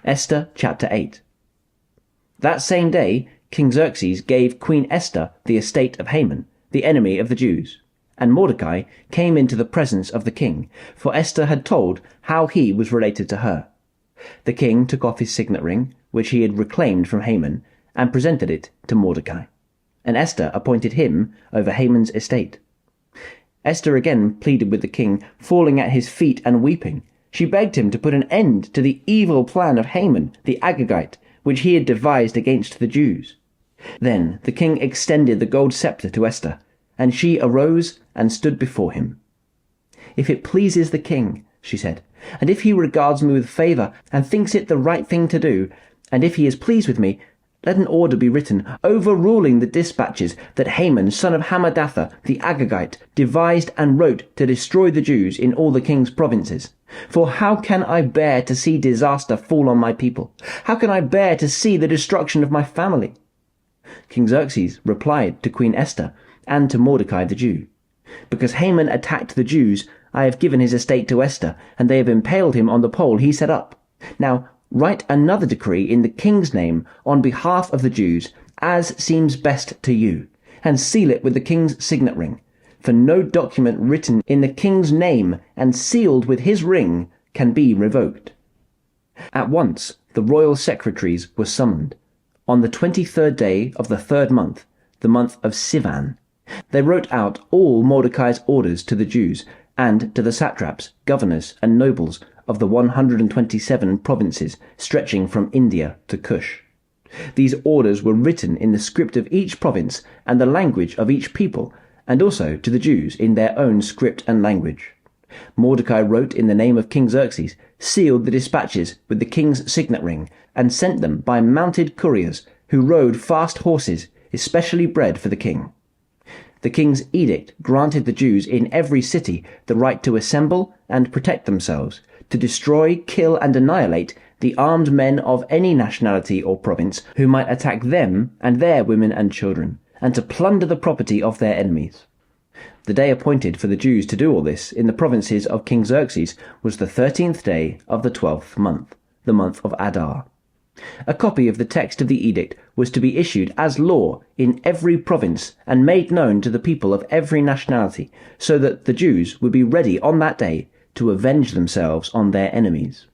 Esther chapter 8. That same day King Xerxes gave Queen Esther the estate of Haman, the enemy of the Jews. And Mordecai came into the presence of the king, for Esther had told how he was related to her. The king took off his signet ring, which he had reclaimed from Haman, and presented it to Mordecai. And Esther appointed him over Haman's estate. Esther again pleaded with the king, falling at his feet and weeping. She begged him to put an end to the evil plan of Haman, the Agagite, which he had devised against the Jews. Then the king extended the gold scepter to Esther, and she arose and stood before him. "If it pleases the king," she said, "and if he regards me with favour and thinks it the right thing to do, and if he is pleased with me, let an order be written, overruling the dispatches that Haman, son of Hammedatha, the Agagite, devised and wrote to destroy the Jews in all the king's provinces. For how can I bear to see disaster fall on my people? How can I bear to see the destruction of my family?" King Xerxes replied to Queen Esther and to Mordecai the Jew, "Because Haman attacked the Jews, I have given his estate to Esther, and they have impaled him on the pole he set up. Now write another decree in the king's name on behalf of the Jews, as seems best to you, and seal it with the king's signet ring. For no document written in the king's name and sealed with his ring can be revoked." At once the royal secretaries were summoned. On the 23rd day of the 3rd month, the month of Sivan, they wrote out all Mordecai's orders to the Jews, and to the satraps, governors, and nobles of the 127 provinces stretching from India to Cush. These orders were written in the script of each province and the language of each people, and also to the Jews in their own script and language. Mordecai wrote in the name of King Xerxes, sealed the dispatches with the king's signet ring, and sent them by mounted couriers who rode fast horses, especially bred for the king. The king's edict granted the Jews in every city the right to assemble and protect themselves, to destroy, kill, and annihilate the armed men of any nationality or province who might attack them and their women and children, and to plunder the property of their enemies. The day appointed for the Jews to do all this in the provinces of King Xerxes was the 13th day of the 12th month, the month of Adar. A copy of the text of the edict was to be issued as law in every province and made known to the people of every nationality, so that the Jews would be ready on that day to avenge themselves on their enemies.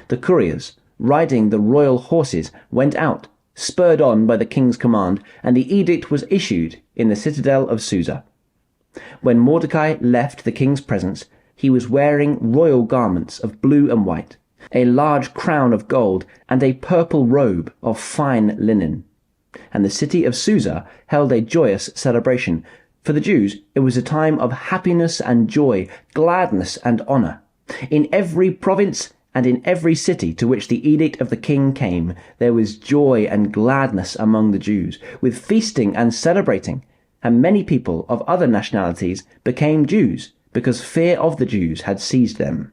The couriers, riding the royal horses, went out, spurred on by the king's command, and the edict was issued in the citadel of Susa. When Mordecai left the king's presence, he was wearing royal garments of blue and white, a large crown of gold, and a purple robe of fine linen. And the city of Susa held a joyous celebration. For the Jews it was a time of happiness and joy, gladness and honor. In every province and in every city to which the edict of the king came, there was joy and gladness among the Jews, with feasting and celebrating. And many people of other nationalities became Jews, because fear of the Jews had seized them.